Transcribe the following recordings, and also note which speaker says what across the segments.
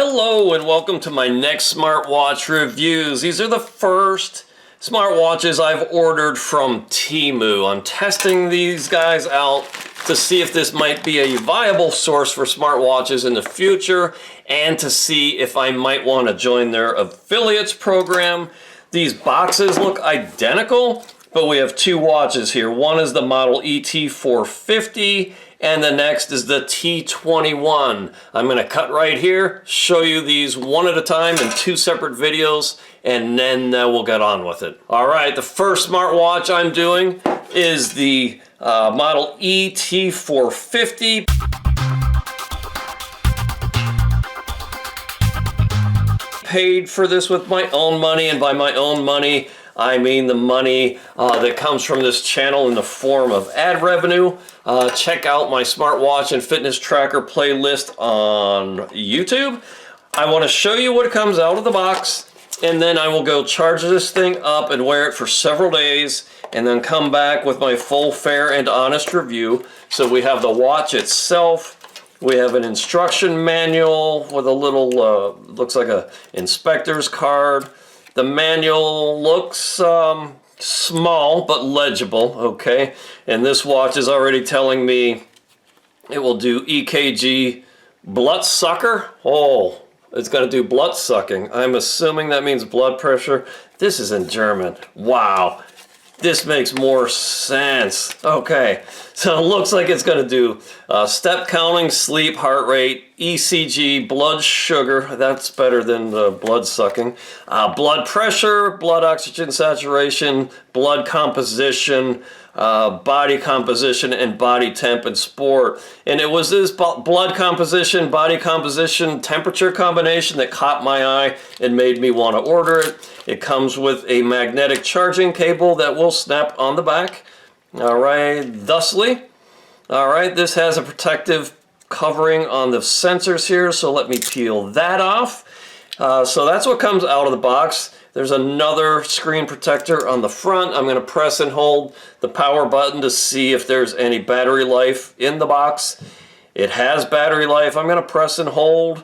Speaker 1: Hello and welcome to my next smartwatch reviews. These are the first smartwatches I've ordered from Temu. I'm testing these guys out to see if this might be a viable source for smartwatches in the future and to see if I might want to join their affiliates program. These boxes look identical, but we have two watches here. One is the model ET450 and the next is the T21. I'm going to cut right here, show you these one at a time in two separate videos, and then we'll get on with it. All right, the first smartwatch I'm doing is the model ET450. Paid for this with my own money, and by my own money, I mean the money that comes from this channel in the form of ad revenue. Check out my smartwatch and fitness tracker playlist on YouTube. I want to show you what comes out of the box, and then I will go charge this thing up and wear it for several days, and then come back with my full, fair, and honest review. So we have the watch itself. We have an instruction manual with a little, looks like a inspector's card. The manual looks small but legible, okay? And this watch is already telling me it will do EKG blood sucker. Oh, it's going to do blood sucking. I'm assuming that means blood pressure. This is in German. Wow. This makes more sense. Okay, so it looks like it's going to do step counting, sleep, heart rate, ECG, blood sugar. That's better than blood sucking. Blood pressure, blood oxygen saturation, blood composition, body composition, and body temp and sport. And it was this blood composition, body composition, temperature combination that caught my eye and made me want to order it. It comes with a magnetic charging cable that will snap on the back. All right, thusly. All right, this has a protective covering on the sensors here, so let me peel that off. So that's what comes out of the box. There's another screen protector on the front. I'm going to press and hold the power button to see if there's any battery life in the box. It has battery life. I'm going to press and hold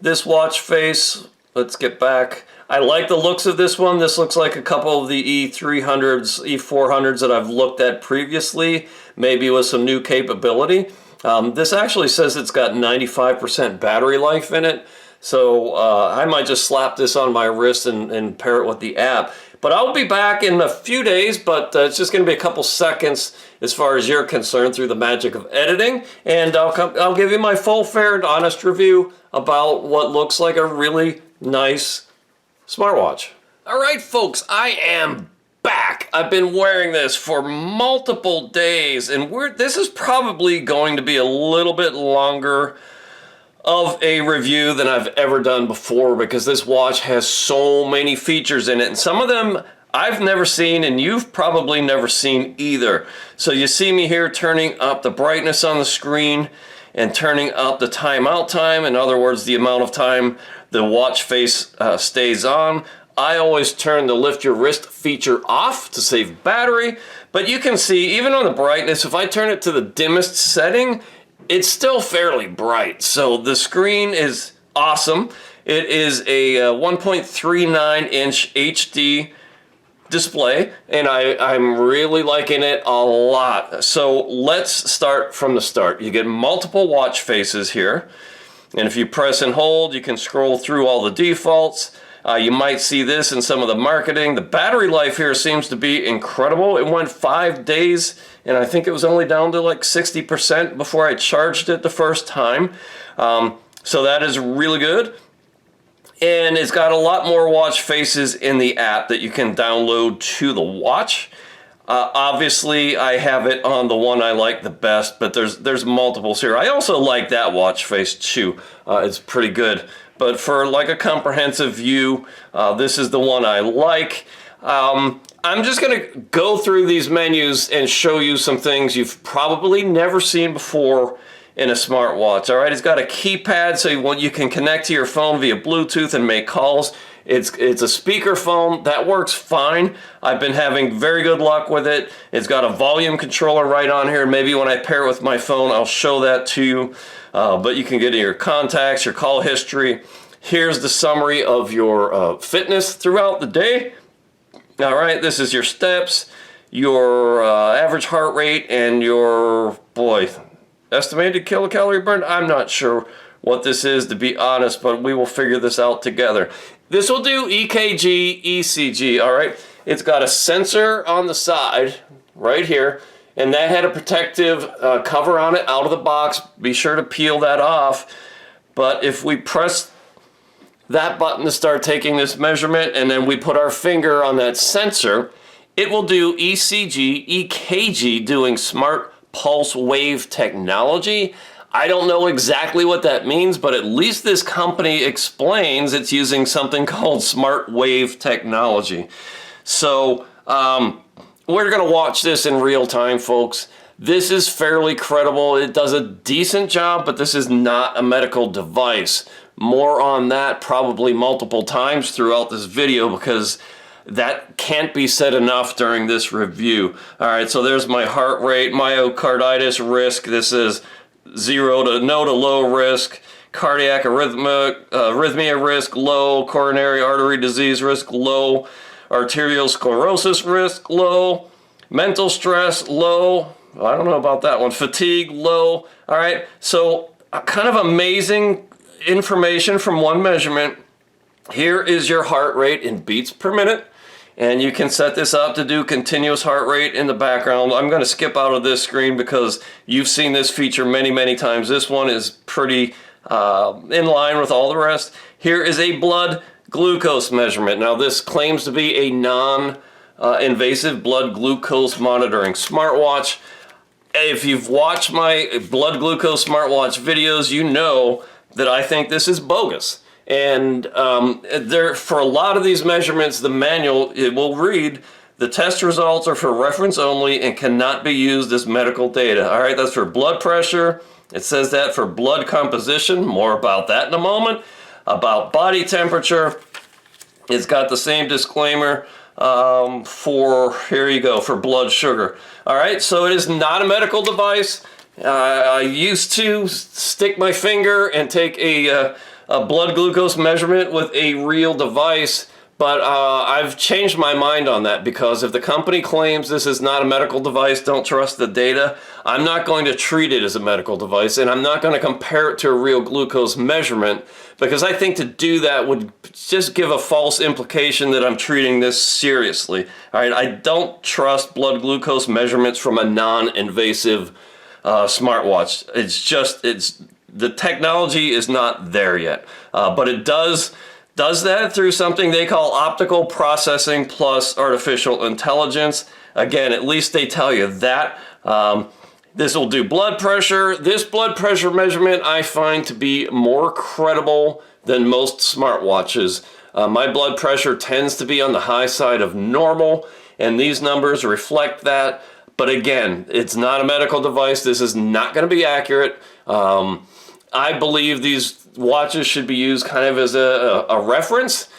Speaker 1: this watch face. Let's get back. I like the looks of this one. This looks like a couple of the E300s, E400s that I've looked at previously, maybe with some new capability. This actually says it's got 95% battery life in it. So I might just slap this on my wrist and pair it with the app. But I'll be back in a few days, but it's just going to be a couple seconds as far as you're concerned through the magic of editing. And I'll give you my full, fair, and honest review about what looks like a really nice smartwatch. All right, folks, I am back. I've been wearing this for multiple days, and this is probably going to be a little bit longer of a review than I've ever done before, because this watch has so many features in it, and some of them I've never seen and you've probably never seen either. So you see me here turning up the brightness on the screen and turning up the timeout time. In other words, the amount of time the watch face stays on. I always turn the lift your wrist feature off to save battery, but you can see even on the brightness, if I turn it to the dimmest setting, it's still fairly bright. So the screen is awesome. It is a 1.39 inch HD display, and I'm really liking it a lot. So let's start from the start. You get multiple watch faces here, and if you press and hold, you can scroll through all the defaults. You might see this in some of the marketing. The battery life here seems to be incredible. It went 5 days, and I think it was only down to like 60% before I charged it the first time. So that is really good. And it's got a lot more watch faces in the app that you can download to the watch. Obviously, I have it on the one I like the best, but there's multiples here. I also like that watch face too. It's pretty good. But for like a comprehensive view, this is the one I like. I'm just going to go through these menus and show you some things you've probably never seen before in a smartwatch. All right, it's got a keypad so you can connect to your phone via Bluetooth and make calls. It's a speaker phone that works fine. I've been having very good luck with it. It's got a volume controller right on here. Maybe when I pair it with my phone, I'll show that to you. But you can get your contacts, your call history. Here's the summary of your fitness throughout the day. All right, this is your steps, your average heart rate, and your, estimated kilocalorie burn. I'm not sure what this is, to be honest, but we will figure this out together. This will do EKG, ECG, all right? It's got a sensor on the side right here, and that had a protective cover on it out of the box. Be sure to peel that off. But if we press that button to start taking this measurement, and then we put our finger on that sensor, it will do ECG, EKG, doing smart pulse wave technology. I don't know exactly what that means, but at least this company explains it's using something called smart wave technology. So we're going to watch this in real time, folks. This is fairly credible. It does a decent job, but this is not a medical device. More on that probably multiple times throughout this video, because that can't be said enough during this review. All right, so there's my heart rate, myocarditis risk. This is 0 to no to low risk. Cardiac arrhythmia risk, low. Coronary artery disease risk, low. Arterial sclerosis risk, low. Mental stress, low. I don't know about that one. Fatigue, low. All right, so kind of amazing information from one measurement. Here is your heart rate in beats per minute, and you can set this up to do continuous heart rate in the background. I'm going to skip out of this screen because you've seen this feature many times. This one is pretty in line with all the rest. Here is a blood glucose measurement. Now this claims to be a non-invasive blood glucose monitoring smartwatch. If you've watched my blood glucose smartwatch videos, you know that I think this is bogus. And for a lot of these measurements, the manual, it will read, the test results are for reference only and cannot be used as medical data. All right, that's for blood pressure. It says that for blood composition. More about that in a moment. About body temperature, it's got the same disclaimer here you go, for blood sugar. All right, so it is not a medical device. I used to stick my finger and take a blood glucose measurement with a real device, but I've changed my mind on that, because if the company claims this is not a medical device, don't trust the data, I'm not going to treat it as a medical device, and I'm not going to compare it to a real glucose measurement, because I think to do that would just give a false implication that I'm treating this seriously. All right, I don't trust blood glucose measurements from a non-invasive smartwatch. The technology is not there yet, but it does that through something they call optical processing plus artificial intelligence. Again, at least they tell you that. This will do blood pressure. This blood pressure measurement I find to be more credible than most smartwatches. My blood pressure tends to be on the high side of normal, and these numbers reflect that. But again, it's not a medical device. This is not going to be accurate. I believe these watches should be used kind of as a reference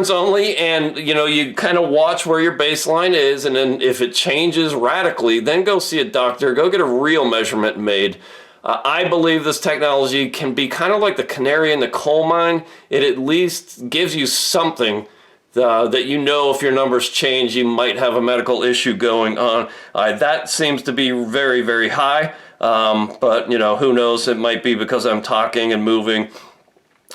Speaker 1: only, and you kind of watch where your baseline is, and then if it changes radically, then go see a doctor, go get a real measurement made. I believe this technology can be kind of like the canary in the coal mine. It at least gives you something that if your numbers change, you might have a medical issue going on. That seems to be very high, but who knows? It might be because I'm talking and moving.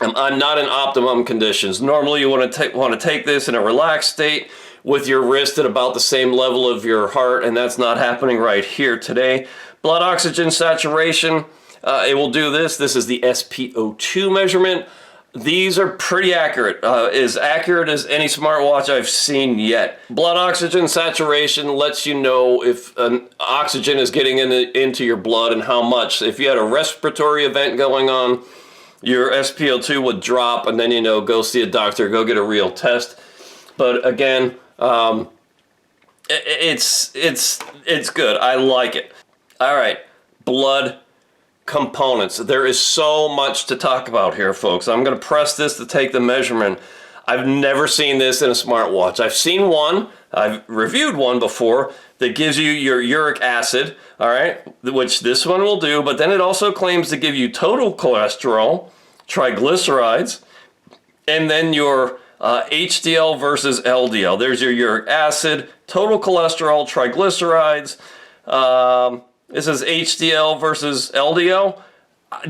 Speaker 1: I'm not in optimum conditions. Normally you want to take this in a relaxed state with your wrist at about the same level of your heart, and that's not happening right here today. Blood oxygen saturation, it will do this. This is the SpO2 measurement. These are pretty accurate, as accurate as any smartwatch I've seen yet. Blood oxygen saturation lets you know if oxygen is getting into your blood and how much. If you had a respiratory event going on, your SpO2 would drop, and then go see a doctor, go get a real test. But again, it's good. I like it. All right, blood components. There is so much to talk about here, folks. I'm going to press this to take the measurement. I've never seen this in a smartwatch. I've seen one, I've reviewed one before, that gives you your uric acid, all right, which this one will do, but then it also claims to give you total cholesterol, triglycerides, and then your HDL versus LDL. There's your uric acid, total cholesterol, triglycerides. This is HDL versus LDL.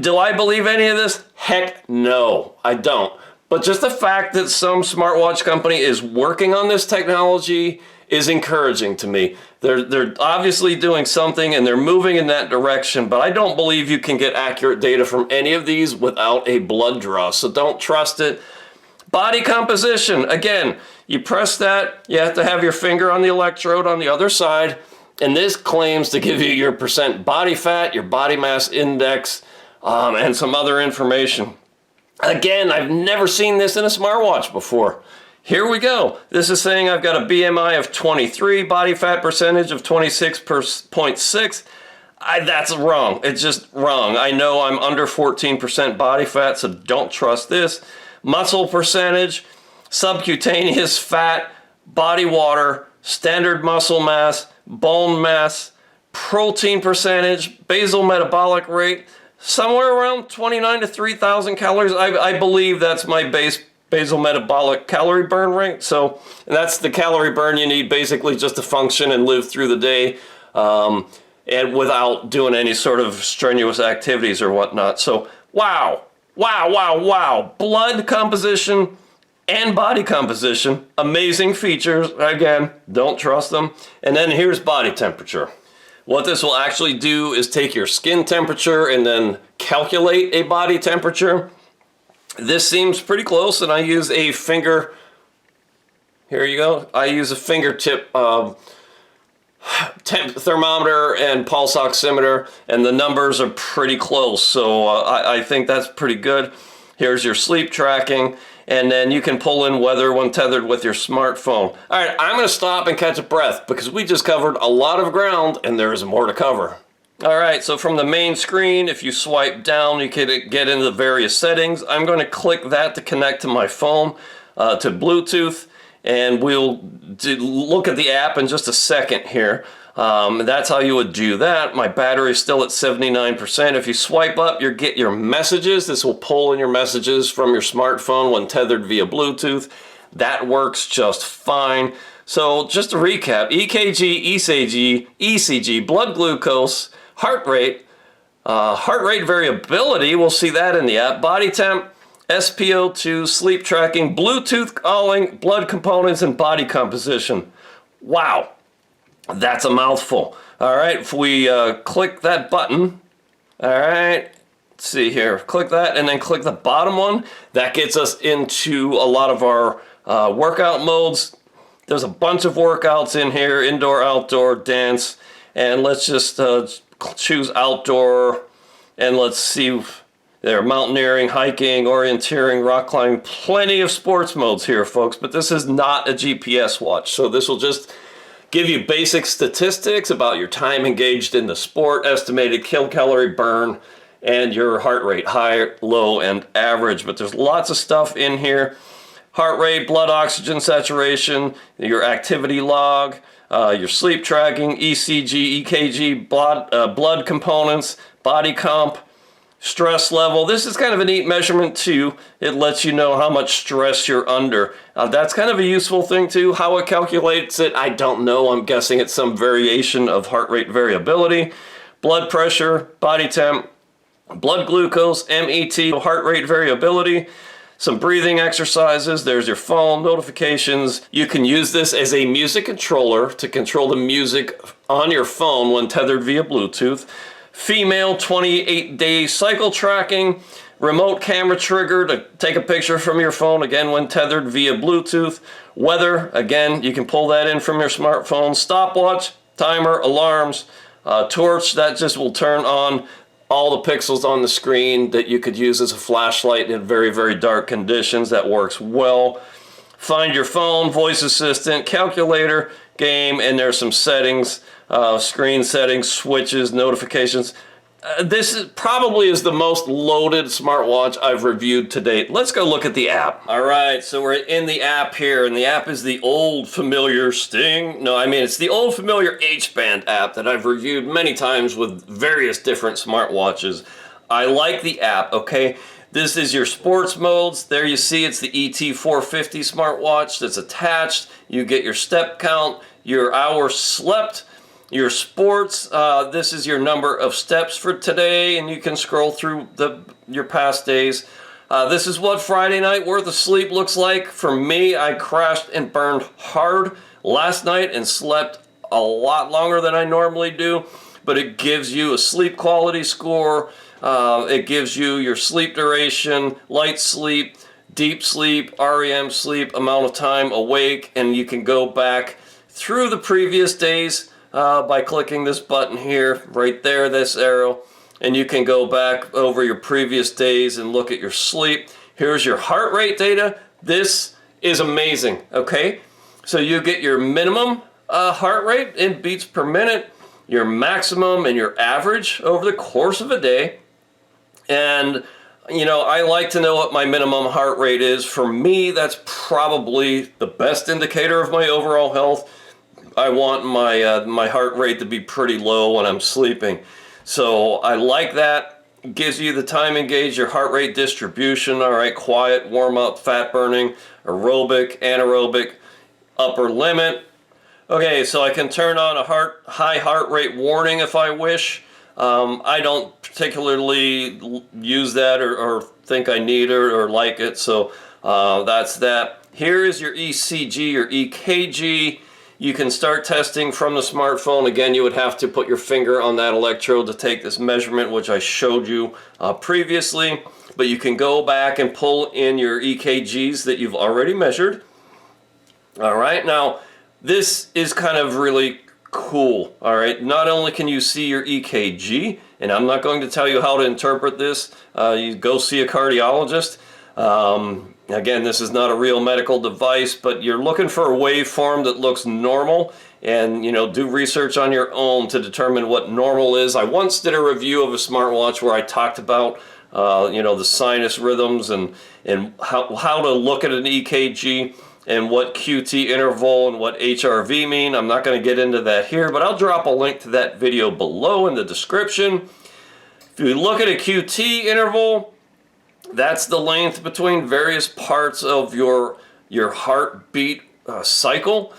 Speaker 1: Do I believe any of this? Heck no, I don't. But just the fact that some smartwatch company is working on this technology is encouraging to me. They're obviously doing something and they're moving in that direction, but I don't believe you can get accurate data from any of these without a blood draw, so don't trust it. Body composition, again, you press that, you have to have your finger on the electrode on the other side, and this claims to give you your percent body fat, your body mass index, and some other information. Again, I've never seen this in a smartwatch before. Here we go. This is saying I've got a BMI of 23, body fat percentage of 26.6. That's wrong. It's just wrong. I know I'm under 14% body fat, so don't trust this. Muscle percentage, subcutaneous fat, body water, standard muscle mass, bone mass, protein percentage, basal metabolic rate, somewhere around 29 to 3,000 calories. I believe that's my basal metabolic calorie burn rate. So that's the calorie burn you need basically just to function and live through the day, and without doing any sort of strenuous activities or whatnot. So wow, wow, wow, wow. Blood composition and body composition, amazing features. Again, don't trust them. And then here's body temperature. What this will actually do is take your skin temperature and then calculate a body temperature. This seems pretty close, and I use a finger, here you go, I use a fingertip thermometer and pulse oximeter, and the numbers are pretty close, so I think that's pretty good. Here's your sleep tracking, and then you can pull in weather when tethered with your smartphone. All right, I'm going to stop and catch a breath because we just covered a lot of ground and there's more to cover. All right, so from the main screen, if you swipe down, you can get into the various settings. I'm going to click that to connect to my phone, to Bluetooth, and we'll look at the app in just a second here. That's how you would do that. My battery is still at 79%. If you swipe up, you get your messages. This will pull in your messages from your smartphone when tethered via Bluetooth. That works just fine. So just to recap, EKG, ECG, blood glucose, heart rate variability, we'll see that in the app, body temp, SpO2, sleep tracking, Bluetooth calling, blood components, and body composition. Wow. That's a mouthful. All right, if we click that button, all right, let's see here, click that and then click the bottom one. That gets us into a lot of our workout modes. There's a bunch of workouts in here, indoor, outdoor, dance, and let's just choose outdoor, and let's see there, mountaineering, hiking, orienteering, rock climbing, plenty of sports modes here, folks, but this is not a GPS watch, so this will just give you basic statistics about your time engaged in the sport, estimated kilocalorie burn, and your heart rate, high, low, and average. But there's lots of stuff in here. Heart rate, blood oxygen saturation, your activity log, your sleep tracking, ECG, EKG, blood components, body comp, stress level. This is kind of a neat measurement too. It lets you know how much stress you're under. That's kind of a useful thing too. How it calculates it, I don't know. I'm guessing it's some variation of heart rate variability. Blood pressure, body temp, blood glucose, MET, heart rate variability. Some breathing exercises. There's your phone notifications. You can use this as a music controller to control the music on your phone when tethered via Bluetooth. Female 28-day cycle tracking, remote camera trigger to take a picture from your phone, again when tethered via Bluetooth. Weather, again, you can pull that in from your smartphone. Stopwatch, timer, alarms, torch, that just will turn on all the pixels on the screen that you could use as a flashlight in very, very dark conditions. That works well. Find your phone, voice assistant, calculator, game, and there's some settings. Screen settings, switches, notifications. This probably is the most loaded smartwatch I've reviewed to date. Let's go look at the app. All right, so we're in the app here, and the app is the old familiar Sting. No, I mean, it's the old familiar H-band app that I've reviewed many times with various different smartwatches. I like the app, okay? This is your sports modes. There you see it's the ET450 smartwatch that's attached. You get your step count, your hours slept, your sports. This is your number of steps for today, and you can scroll through your past days. This is what Friday night worth of sleep looks like. For me, I crashed and burned hard last night and slept a lot longer than I normally do, but it gives you a sleep quality score. It gives you your sleep duration, light sleep, deep sleep, REM sleep, amount of time awake, and you can go back through the previous days by clicking this button here, right there, this arrow, and you can go back over your previous days and look at your sleep. Here's your heart rate data. This is amazing, okay? So you get your minimum heart rate in beats per minute, your maximum and your average over the course of a day. And, you know, I like to know what my minimum heart rate is. For me, that's probably the best indicator of my overall health. I want my heart rate to be pretty low when I'm sleeping. So I like that. It gives you the time and gauge, your heart rate distribution, all right, quiet, warm up, fat burning, aerobic, anaerobic, upper limit. Okay, so I can turn on a high heart rate warning if I wish. I don't particularly use that or think I need it or like it, so that's that. Here is your ECG, your EKG. You can start testing from the smartphone. Again, you would have to put your finger on that electrode to take this measurement, which I showed you previously. But you can go back and pull in your EKGs that you've already measured. All right, now this is kind of really cool. All right, not only can you see your EKG, and I'm not going to tell you how to interpret this. You go see a cardiologist. Again, this is not a real medical device, but you're looking for a waveform that looks normal, and, you know, do research on your own to determine what normal is. I once did a review of a smartwatch where I talked about you know, the sinus rhythms and how to look at an EKG and what QT interval and what HRV mean. I'm not going to get into that here, but I'll drop a link to that video below in the description. If you look at a QT interval, that's the length between various parts of your heartbeat cycle.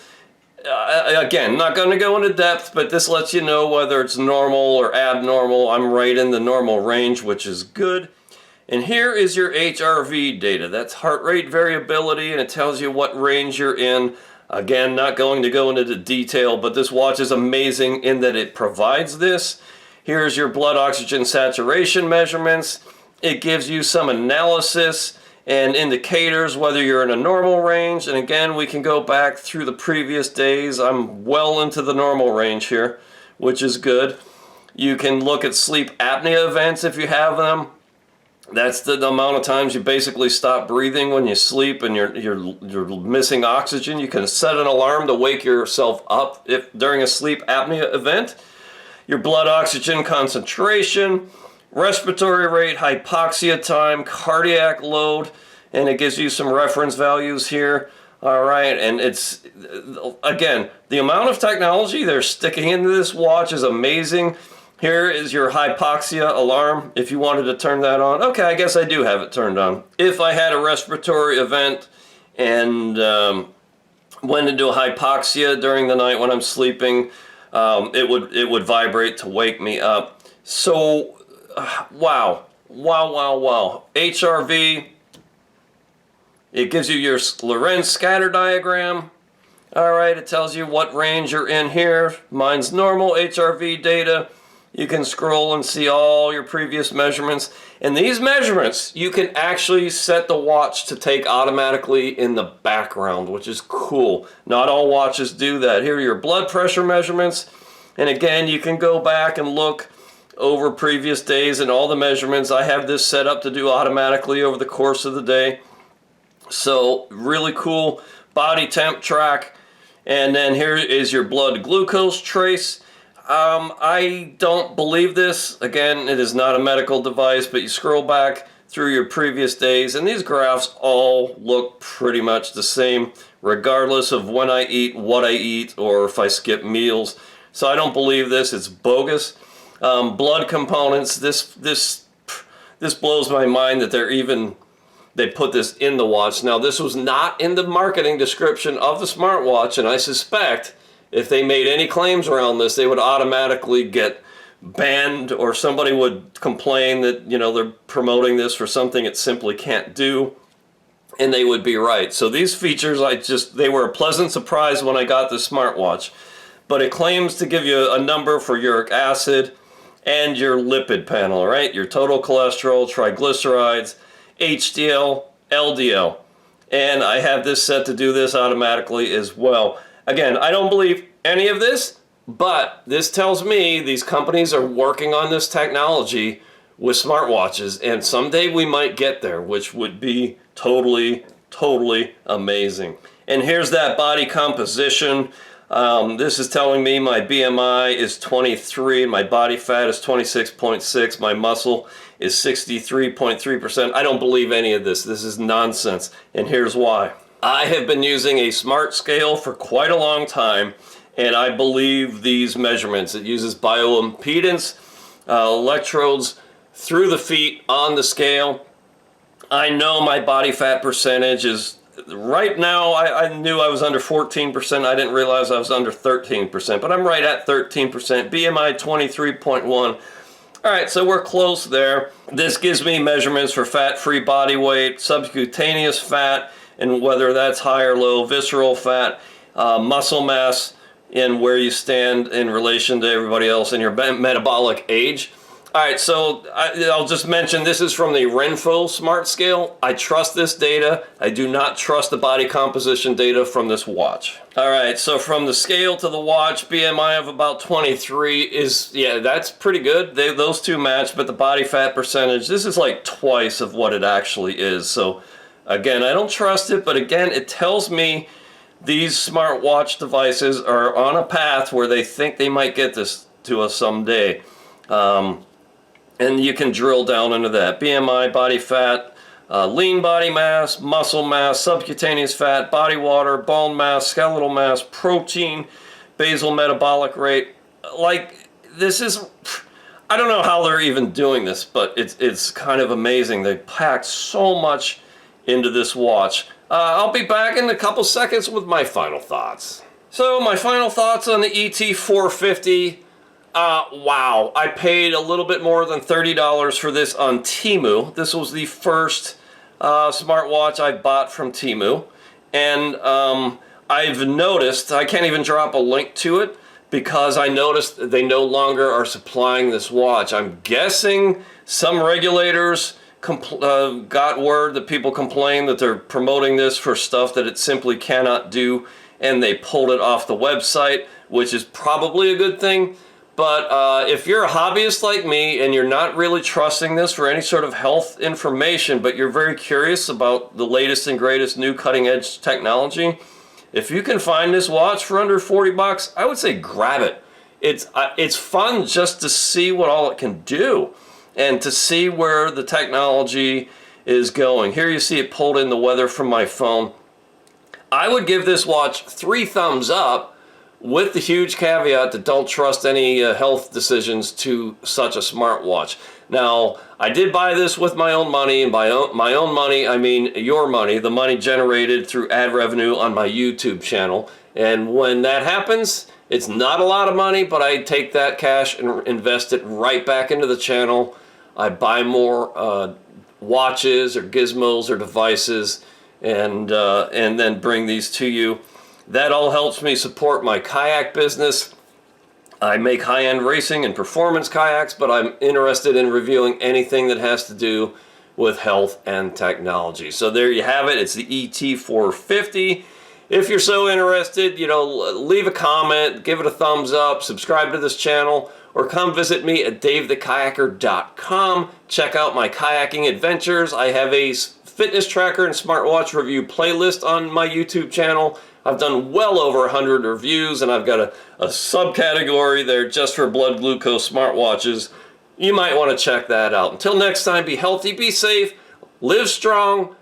Speaker 1: Again, not going to go into depth, but this lets you know whether it's normal or abnormal. I'm right in the normal range, which is good. And here is your HRV data. That's heart rate variability, and it tells you what range you're in. Again, not going to go into the detail, but this watch is amazing in that it provides this. Here's your blood oxygen saturation measurements. It gives you some analysis and indicators whether you're in a normal range. And again, we can go back through the previous days. I'm well into the normal range here, which is good. You can look at sleep apnea events if you have them. That's the amount of times you basically stop breathing when you sleep and you're missing oxygen. You can set an alarm to wake yourself up during a sleep apnea event. Your blood oxygen concentration, respiratory rate, hypoxia time, cardiac load, and it gives you some reference values here. All right, and it's, again, the amount of technology they're sticking into this watch is amazing. Here is your hypoxia alarm if you wanted to turn that on. Okay, I guess I do have it turned on. If I had a respiratory event and went into a hypoxia during the night when I'm sleeping, it would vibrate to wake me up. So, wow. HRV, it gives you your Lorenz scatter diagram. All right, it tells you what range you're in here. Mine's normal HRV data. You can scroll and see all your previous measurements. And these measurements, you can actually set the watch to take automatically in the background, which is cool. Not all watches do that. Here are your blood pressure measurements. And again, you can go back and look over previous days and all the measurements. I have this set up to do automatically over the course of the day. So really cool. Body temp track. And then here is your blood glucose trace. I don't believe this. Again, it is not a medical device, but you scroll back through your previous days and these graphs all look pretty much the same regardless of when I eat, what I eat, or if I skip meals. So I don't believe this. It's bogus. Blood components, this this blows my mind that they put this in the watch. Now, this was not in the marketing description of the smartwatch, and I suspect if they made any claims around this, they would automatically get banned, or somebody would complain that, you know, they're promoting this for something it simply can't do, and they would be right. So these features, they were a pleasant surprise when I got this smartwatch. But it claims to give you a number for uric acid and your lipid panel, right? Your total cholesterol, triglycerides, HDL, LDL. And I have this set to do this automatically as well. Again, I don't believe any of this, but this tells me these companies are working on this technology with smartwatches, and someday we might get there, which would be totally amazing. And here's that body composition. This is telling me my BMI is 23, my body fat is 26.6, my muscle is 63.3%. I don't believe any of this. This is nonsense, and here's why. I have been using a smart scale for quite a long time, and I believe these measurements. It uses bioimpedance electrodes through the feet on the scale. I know my body fat percentage is, right now, I knew I was under 14%. I didn't realize I was under 13%, but I'm right at 13%. BMI 23.1. All right, so we're close there. This gives me measurements for fat-free body weight, subcutaneous fat, and whether that's high or low, visceral fat, muscle mass, and where you stand in relation to everybody else in your metabolic age. All right, so I'll just mention this is from the Renpho Smart Scale. I trust this data. I do not trust the body composition data from this watch. All right, so from the scale to the watch, BMI of about 23 is, yeah, that's pretty good. Those two match, but the body fat percentage, this is like twice of what it actually is. So again, I don't trust it, but again, it tells me these smartwatch devices are on a path where they think they might get this to us someday. And you can drill down into that. BMI, body fat, lean body mass, muscle mass, subcutaneous fat, body water, bone mass, skeletal mass, protein, basal metabolic rate. Like, this is, I don't know how they're even doing this, but it's kind of amazing. They packed so much into this watch. I'll be back in a couple seconds with my final thoughts. So my final thoughts on the ET450. Wow, I paid a little bit more than $30 for this on Temu. This was the first smartwatch I bought from Temu. And I've noticed, I can't even drop a link to it because I noticed they no longer are supplying this watch. I'm guessing some regulators got word that people complain that they're promoting this for stuff that it simply cannot do, and they pulled it off the website, which is probably a good thing. But if you're a hobbyist like me and you're not really trusting this for any sort of health information, but you're very curious about the latest and greatest new cutting edge technology, if you can find this watch for under 40 bucks, I would say grab it. It's fun just to see what all it can do and to see where the technology is going. Here you see it pulled in the weather from my phone. I would give this watch 3 thumbs up, with the huge caveat that don't trust any health decisions to such a smartwatch. Now, I did buy this with my own money, and by my own money, I mean your money, the money generated through ad revenue on my YouTube channel. And when that happens, it's not a lot of money, but I take that cash and invest it right back into the channel. I buy more watches or gizmos or devices, and then bring these to you. That all helps me support my kayak business. I make high-end racing and performance kayaks, but I'm interested in reviewing anything that has to do with health and technology. So there you have it. It's the ET450. If you're so interested, you know, leave a comment, give it a thumbs up, subscribe to this channel, or come visit me at davethekayaker.com. Check out my kayaking adventures. I have a fitness tracker and smartwatch review playlist on my YouTube channel. I've done well over 100 reviews, and I've got a subcategory there just for blood glucose smartwatches. You might want to check that out. Until next time, be healthy, be safe, live strong,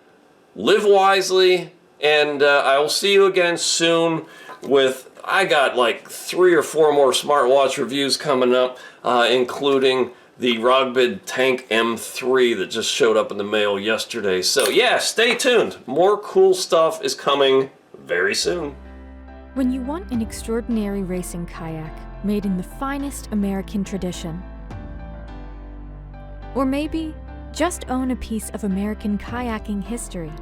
Speaker 1: live wisely, and I will see you again soon with, I got like 3 or 4 more smartwatch reviews coming up, including the Rodbid Tank M3 that just showed up in the mail yesterday. So yeah, stay tuned. More cool stuff is coming very soon.
Speaker 2: When you want an extraordinary racing kayak made in the finest American tradition, or maybe just own a piece of American kayaking history,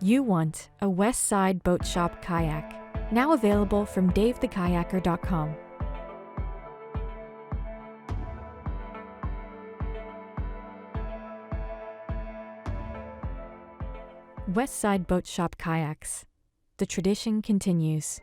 Speaker 2: you want a West Side Boat Shop kayak, now available from davethekayaker.com. West Side Boat Shop kayaks. The tradition continues.